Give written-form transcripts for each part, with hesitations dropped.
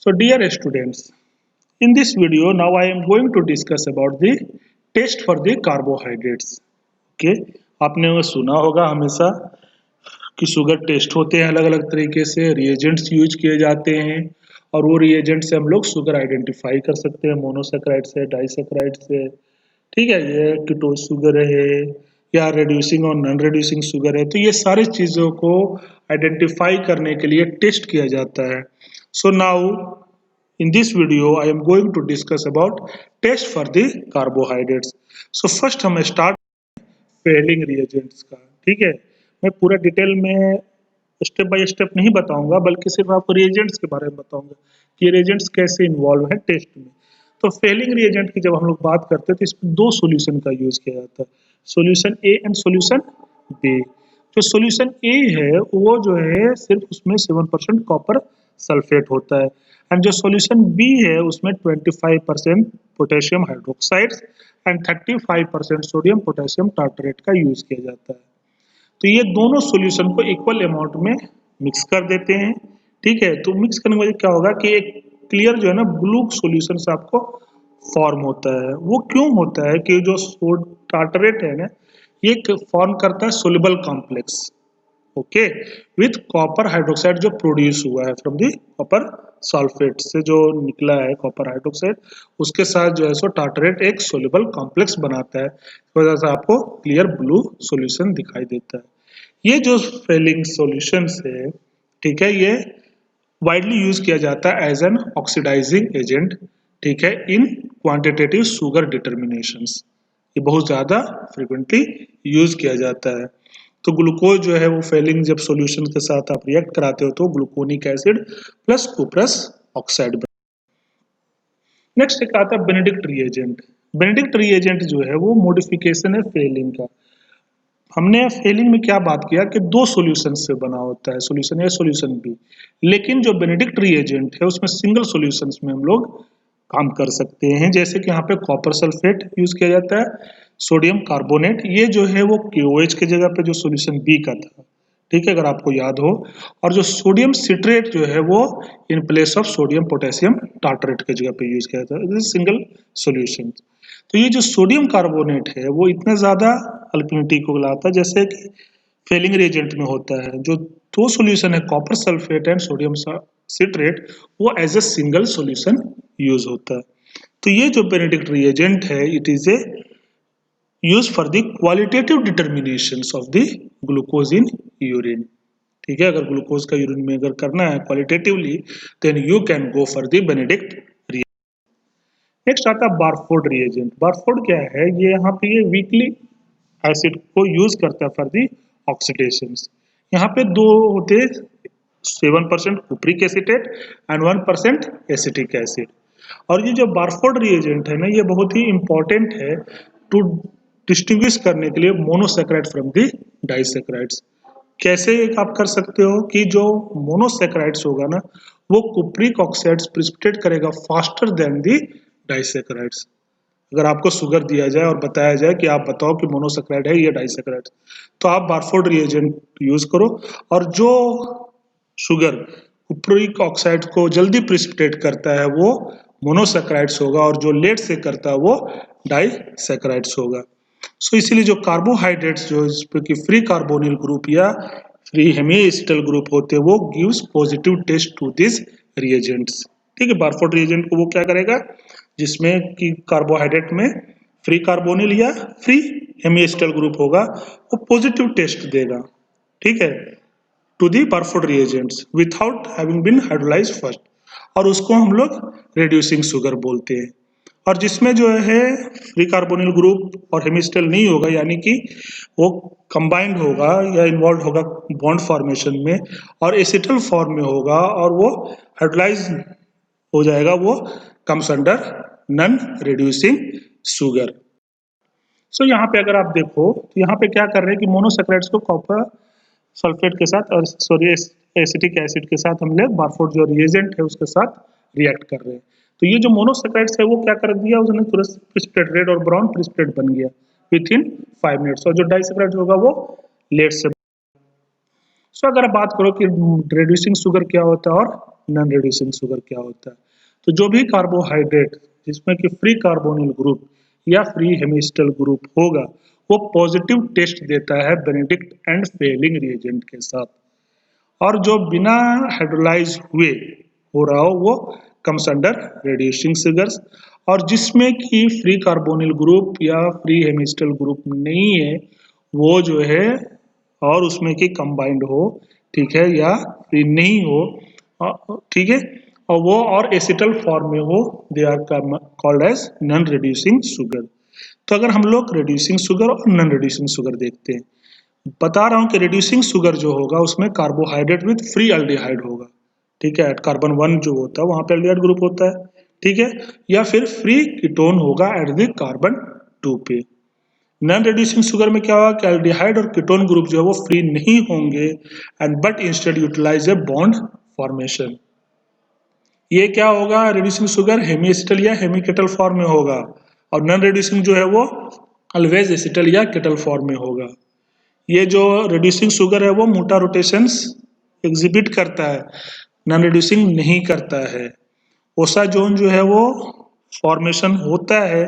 So dear students, in this video now I am going to discuss about the test for the carbohydrates. Okay, आपने वो सुना होगा हमेशा कि sugar test होते हैं अलग अलग तरीके से, रिएजेंट्स यूज किए जाते हैं और वो रिएजेंट से हम लोग शुगर आइडेंटिफाई कर सकते हैं, मोनोसेक्राइड से, डाइसेक्राइड से। ठीक है, ये कीटोन शुगर है या रिड्यूसिंग और नॉन रिड्यूसिंग शुगर है, तो ये सारी चीज़ों को आइडेंटिफाई करने के लिए टेस्ट किया जाता है। So now in this video I am going to discuss about test for the carbohydrates. So first हम start फेलिंग रिएजेंट्स का। ठीक है, मैं पूरा डिटेल में स्टेप बाय स्टेप नहीं बताऊंगा, बल्कि सिर्फ आपको रिएजेंट्स के बारे में बताऊंगा कि रिएजेंट्स कैसे इन्वॉल्व है टेस्ट में। तो फेलिंग रिएजेंट की जब हम लोग बात करते हैं तो इसमें दो सॉल्यूशन का यूज किया जाता है, solution a and solution b. जो सॉल्यूशन ए है वो जो है सिर्फ उसमें 7% कॉपर सल्फेट होता है, एंड जो सॉल्यूशन बी है उसमें 25% potassium hydroxide and 35% sodium potassium tartrate का यूज किया जाता है। तो ये दोनों सॉल्यूशन को इक्वल अमाउंट में मिक्स कर देते हैं। ठीक है, तो मिक्स करने की वजह क्या होगा कि एक क्लियर जो है ना ब्लू सॉल्यूशन से आपको फॉर्म होता है। वो क्यों होता है कि जो टार्टरेट है ना ये फॉर्म करता है soluble complex, okay, with copper hydroxide जो प्रोड्यूस हुआ है फ्रॉम दी कॉपर सल्फेट से, जो निकला है कॉपर हाइड्रोक्साइड, उसके साथ जो है सो टार्टरेट एक सोल्युबल कॉम्प्लेक्स बनाता है। इस वजह से आपको क्लियर ब्लू सॉल्यूशन दिखाई देता है। ये जो फेलिंग सॉल्यूशंस है, ठीक है, ये वाइडली यूज किया जाता है एज एन ऑक्सीडाइजिंग एजेंट। ठीक है, इन क्वांटिटेटिव शुगर डिटर्मिनेशंस ये बहुत ज्यादा फ्रिक्वेंटली यूज किया जाता है। तो ग्लूकोज जो है वो फेलिंग जब सॉल्यूशन के साथ आप रिएक्ट कराते हो तो gluconic acid plus cuprous oxide. Next एक आता है बेनेडिक्ट रिएजेंट। बेनेडिक्ट रिएजेंट जो है वो मॉडिफिकेशन है फेलिंग का। हमने फेलिंग में क्या बात किया कि दो सॉल्यूशन से बना होता है, सॉल्यूशन ए सॉल्यूशन बी, लेकिन जो बेनेडिक्ट रिएजेंट है उसमें सिंगल सॉल्यूशंस में हम लोग काम कर सकते हैं। जैसे कि यहाँ पे कॉपर सल्फेट यूज किया जाता है, सोडियम कार्बोनेट, ये जो है वो KOH की जगह पे जो सॉल्यूशन बी का था, ठीक है, अगर आपको याद हो, और जो सोडियम सिट्रेट जो है वो in place of sodium potassium tartrate की जगह पे यूज किया जाता है, दिस इज सिंगल सॉल्यूशन। तो ये जो सोडियम कार्बोनेट है वो इतना ज्यादा अल्कलिनिटी को लाता है जैसे कि फेलिंग रिएजेंट में होता है। जो दो सॉल्यूशन है copper sulphate and sodium citrate, वो as a single solution use होता है। तो ये जो बेनेडिक्ट रिएजेंट है it is a use for the qualitative determinations of the glucose in urine. ठीक है, अगर ग्लूकोज का यूरिन में अगर करना है qualitatively then you can go for the Benedict reagent. Next आता है बारफोर्ड रिएजेंट। बारफोर्ड क्या है, ये यहाँ पे ये वीकली एसिड को यूज करता है फॉर दी ऑक्सीडेशन। यहाँ पे दो होते हैं, 7% कुप्रिक एसिटेट एंड 1% एसिटिक एसिड। और ये जो बारफोर्ड रिएजेंट है ना ये बहुत ही इंपॉर्टेंट है टू डिस्टिंग्विश करने के लिए मोनोसेक्राइड फ्रॉम दी डाइसेक्राइड्स। कैसे आप कर सकते हो कि जो मोनोसेक्राइड्स होगा ना वो कुप्रिक ऑक्साइड्स प्रिसिपिटेट करेगा फास्टर देन दी डाइसेक्राइड्स। अगर आपको शुगर दिया जाए और बताया जाए कि आप बताओ कि मोनोसेक्राइड है या डाइसेक्राइड, तो आप बारफोर्ड रिएजेंट यूज करो, और जो शुगर कुप्रिक ऑक्साइड को जल्दी प्रिसिपिटेट करता है वो मोनोसेक्राइड्स होगा, और जो लेट से करता है वो डाइसेक्राइड्स होगा। सो इसीलिए जो कार्बोहाइड्रेट्स जो इसमें कि फ्री कार्बोनिल ग्रुप या फ्री हेमीएसिटल ग्रुप होते हैं वो gives positive test to this reagents. ठीक है, बारफोर्ड रिएजेंट को वो क्या करेगा जिसमें कि कार्बोहाइड्रेट में फ्री कार्बोनिल या फ्री हेमीएसिटल ग्रुप होगा वो पॉजिटिव टेस्ट देगा। ठीक है, to the Barfoed reagents without having been hydrolysed first, और उसको हम लोग रिड्यूसिंग शुगर बोलते हैं। और जिसमें जो है फ्री कार्बोनिल ग्रुप और हेमिस्टल नहीं होगा, यानी कि वो कंबाइंड होगा या इन्वॉल्व होगा बॉन्ड फॉर्मेशन में और एसिटल फॉर्म में होगा और वो हाइड्रोलाइज हो जाएगा, वो comes under non reducing sugar. So यहाँ पे अगर आप देखो तो यहाँ पे क्या कर रहे हैं कि मोनोसेक्राइड्स को कॉपर सल्फेट के साथ और सॉरी एसिटिक एसिड के साथ हम लोग बारफोर्ड जो रिएजेंट है उसके साथ रिएक्ट कर रहे हैं। तो ये जो मोनोसेक्राइड्स है वो क्या कर दिया, उसने तुरंत प्रिसिपिटेट रेड और ब्राउन प्रिसिपिटेट बन गया विद इन 5 मिनट्स, और जो डाइसेक्राइड होगा वो लेट से। सो अगर आप बात करो कि रिड्यूसिंग शुगर क्या होता है और नॉन रिड्यूसिंग शुगर क्या होता है, तो जो भी कार्बोहाइड्रेट जिसमें कि फ्री कार्बोनिल ग्रुप या फ्री हेमिस्टल ग्रुप होगा वो पॉजिटिव टेस्ट देता है बेनेडिक्ट एंड फेलिंग रिएजेंट के साथ, और जो बिना हाइड्रोलाइज हुए हो रहा हो वो कम्स अंडर रिड्यूसिंग शुगर्स, और जिसमें कि फ्री कार्बोनिल ग्रुप या फ्री हेमिस्टल ग्रुप नहीं है वो जो है, और उसमें कि कंबाइंड हो, ठीक है, या फ्री नहीं हो, ठीक है, और वो और एसिटल फॉर्म में हो, they are called as non reducing sugar. तो अगर हम लोग रिड्यूसिंग शुगर और नॉन रिड्यूसिंग शुगर देखते हैं, बता रहा हूं कि रिड्यूसिंग शुगर जो होगा उसमें कार्बोहाइड्रेट विद फ्री अल्डिहाइड होगा, ठीक है, एट कार्बन 1 जो होता है वहां पे अल्डिहाइड ग्रुप होता है, ठीक है, या फिर फ्री कीटोन होगा एट द कार्बन 2 पे। नॉन रिड्यूसिंग शुगर में क्या होगा कि एल्डिहाइड और कीटोन ग्रुप जो है वो फ्री नहीं होंगे and but instead utilise a bond formation. ये क्या होगा, रिड्यूसिंग शुगर हेमी या हेमी फॉर्म में होगा, और नॉन रिड्यूसिंग जो है वो ऑलवेज एसिटल या केटल फॉर्म में होगा। ये जो रिड्यूसिंग शुगर है वो मोटा रोटेशंस एग्जिबिट करता है, नॉन रिड्यूसिंग नहीं करता है। ओसा जोन जो है वो फॉर्मेशन होता है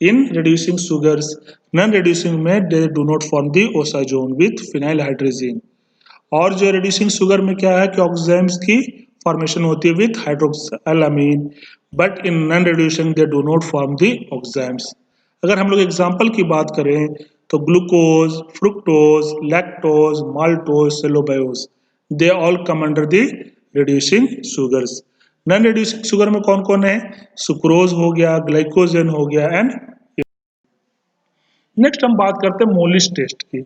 in reducing sugars, non reducing में दे डू नॉट फॉर्म दी ओसा जोन विथ फिनाइल हाइड्रोजीन। और जो रिड्यूसिंग शुगर में क्या है कि ऑक्साइम्स की फॉर्मेशन होती है with hydroxylamine, but in non reducing they do not form the oximes. अगर हम लोग एग्जांपल की बात करें तो glucose, fructose, lactose, maltose, cellobiose, they all come under the reducing sugars. Non reducing sugar में कौन कौन है, सुक्रोज हो गया, ग्लाइकोजन हो गया एंड। नेक्स्ट हम बात करते हैं मोलिस टेस्ट की।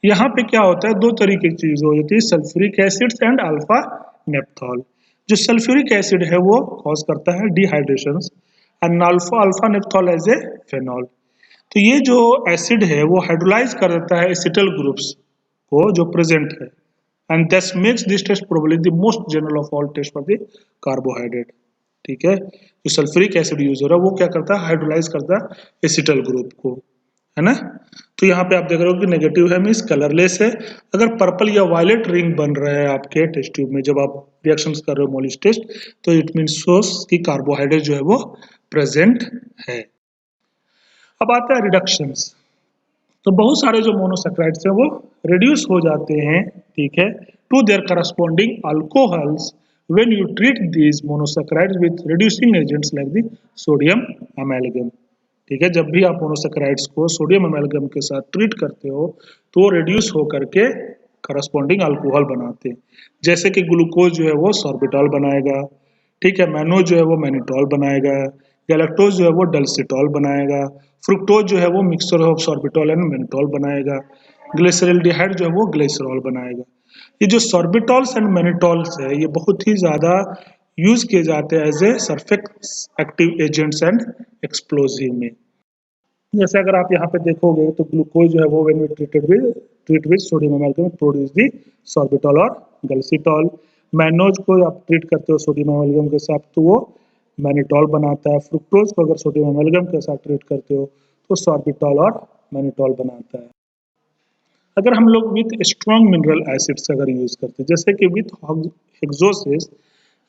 यहाँ पे क्या होता है, दो तरीके की चीज हो जाती है, sulphuric acids and alpha naphthol. जो सल्फ्यूरिक एसिड है वो कॉज करता है dehydration and alpha alpha naphthol as a phenol. तो ये जो एसिड है वो हाइड्रोलाइज कर देता है एसिटल ग्रुप्स को जो प्रेजेंट है, and this makes this test probably the most general of all test for the carbohydrate, ठीक है। जो सल्फ्यूरिक एसिड यूज हो रहा है वो क्या करता है, हाइड्रोलाइज करता है एसिटल ग्रुप को, है ना। तो यहाँ पे आप देख रहे हो कि नेगेटिव है मीन्स कलरलेस है। अगर पर्पल या वायलेट रिंग बन रहा है आपके टेस्ट ट्यूब में जब आप रिएक्शंस कर रहे हो मोलिस टेस्ट, तो इट मीन्स सोस कि कार्बोहाइड्रेट जो है वो प्रेजेंट है। अब आता है रिडक्शंस। तो बहुत सारे जो मोनोसैकेराइड्स हैं वो रिड्यूस हो जाते हैं, ठीक है, to their corresponding alcohols when you treat these monosaccharides with reducing agents like the sodium amalgam, ठीक है। जब भी आप मोनोसैकेराइड्स को सोडियम अमेलगम के साथ ट्रीट करते हो तो वो रिड्यूस होकर के करस्पॉन्डिंग अल्कोहल बनाते हैं, जैसे कि ग्लूकोज जो है वो सॉर्बिटॉल बनाएगा, ठीक है, मैनो जो है वो मैनिटॉल बनाएगा, गैलेक्टोज जो है वो डलसिटॉल बनाएगा, फ्रुक्टोज जो है वो mixture of sorbitol and mannitol बनाएगा, ग्लिसरॉल्डिहाइड जो है वो ग्लिसरॉल बनाएगा। ये जो सॉर्बिटॉल्स एंड मैनिटॉल्स है ये बहुत ही ज्यादा यूज किए जाते हैं as a surface active agents and explosive में। जैसे अगर आप यहाँ पे देखोगे तो ग्लूकोज जो है वो when we treat with sodium amalgam produce the sorbitol और गलिसिटॉल। मैनोज को आप ट्रीट करते हो सोडियम अमेलगम के साथ तो वो मैनिटॉल बनाता है। फ्रुक्टोज को अगर सोडियम अमेलगम के साथ ट्रीट करते हो तो सॉर्बिटॉल और मैनिटॉल बनाता है। अगर हम लोग विथ स्ट्रॉन्ग मिनरल एसिड्स अगर यूज करते हैं जैसे कि विथ हेक्सोसिस,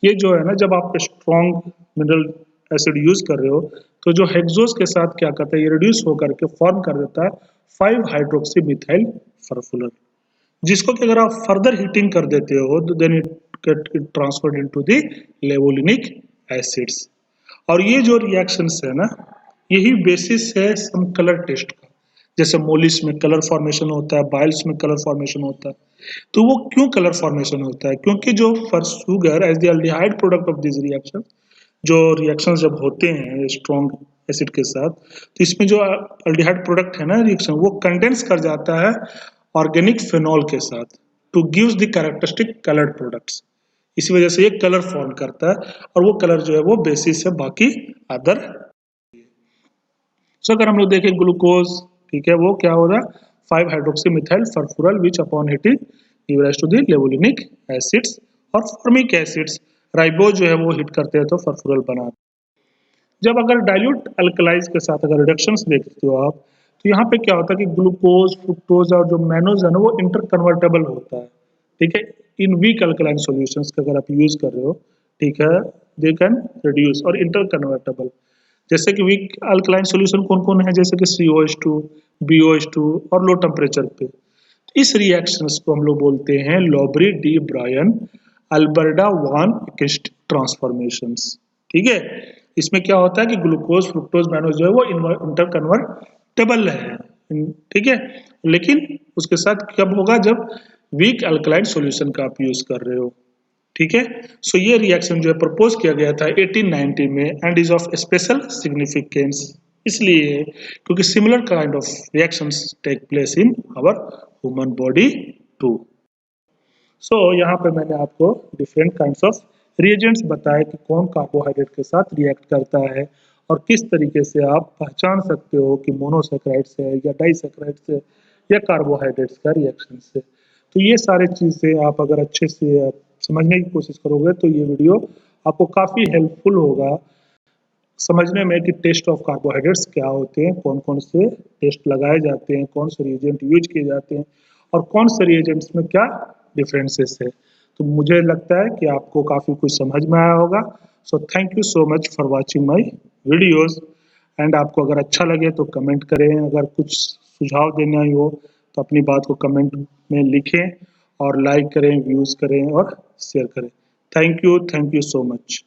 ये जो है ना जब आप स्ट्रॉन्ग मिनरल एसिड यूज कर रहे हो तो जो हेक्सोस के साथ क्या करता है ये रिड्यूस होकर के फॉर्म कर देता है 5 हाइड्रोक्सी मिथाइल फर्फुलर, जिसको कि अगर आप फर्दर हीटिंग कर देते हो तो then it get transferred into the levulinic acids. और ये जो रिएक्शंस है ना यही बेसिस है सम कलर टेस्ट का। जैसे मोलिस में कलर फॉर्मेशन होता है, बाइल्स में कलर फॉर्मेशन होता है, तो वो क्यों कलर फॉर्मेशन होता है, क्योंकि जो for sugar as the aldehyde product of this reaction, जो रिएक्शन जब होते हैं स्ट्रॉन्ग एसिड के साथ तो इसमें जो अल्डिहाइड प्रोडक्ट है ना रिएक्शन वो कंडेंस कर जाता है ऑर्गेनिक फेनॉल के साथ two gives the characteristic coloured products. इसी वजह से ये कलर फॉर्म करता है और वो कलर जो है वो बेसिस है बाकी अदर। सो अगर हम लोग देखें ग्लूकोज, ठीक है, वो क्या हो रहा है 5 hydroxy methyl furfural which upon heating give rise to the levulinic acids और फॉर्मिक एसिड्स राइबोज जो है वो हिट करते हैं तो फर्फुरल बनाते हैं। जब अगर डाइल्यूट अल्कलाइज के साथ अगर रिडक्शंस देखते हो आप तो यहाँ पे क्या होता है कि ग्लूकोज, फ्रुक्टोज और जो मैनोज है ना वो इंटर कन्वर्टेबल होता है, ठीक है। इन वीक अल्कलाइन सॉल्यूशंस का अगर आप यूज कर रहे हो, ठीक है, दे कैन रिड्यूस और इंटर कन्वर्टेबल। जैसे कि वीक अल्कलाइन सॉल्यूशन कौन कौन है, जैसे कि COH2, BOH2 और लो टेम्परेचर पे। इस रिएक्शंस को हम लोग बोलते हैं लॉबरी डी ब्रायन अल्बर्टा वान किस्ट ट्रांसफॉर्मेशंस। ठीक है, इसमें क्या होता है कि ग्लूकोज फ्रुक्टोज मैनोज जो है वो इंटर कन्वर्टेबल है, ठीक है, लेकिन उसके साथ कब होगा, जब वीक अल्कलाइन सॉल्यूशन का आप यूज कर रहे हो। ठीक है, सो ये रिएक्शन जो है प्रपोज किया गया था 1890 में and is of special significance, इसलिए क्योंकि similar kind of reactions take place in our human body too. So यहाँ पे मैंने आपको डिफरेंट काइंड्स ऑफ रिएजेंट्स बताए कि कौन कार्बोहाइड्रेट के साथ रिएक्ट करता है और किस तरीके से आप पहचान सकते हो कि मोनोसेक्राइड से या डाइसेक्राइड से या कार्बोहाइड्रेट्स का रिएक्शन से। तो ये सारे चीज़ें आप अगर अच्छे से आप समझने की कोशिश करोगे तो ये वीडियो आपको काफ़ी हेल्पफुल होगा समझने में कि टेस्ट ऑफ कार्बोहाइड्रेट्स क्या होते हैं, कौन कौन से टेस्ट लगाए जाते हैं, कौन से रिएजेंट यूज किए जाते हैं और कौन से रिएजेंट्स में क्या डिफरेंसेस है। तो मुझे लगता है कि आपको काफ़ी कुछ समझ में आया होगा। So thank you so much for watching my videos and आपको अगर अच्छा लगे तो कमेंट करें, अगर कुछ सुझाव देना ही हो तो अपनी बात को कमेंट में लिखें और लाइक करें, व्यूज़ करें और शेयर करें। Thank you so much.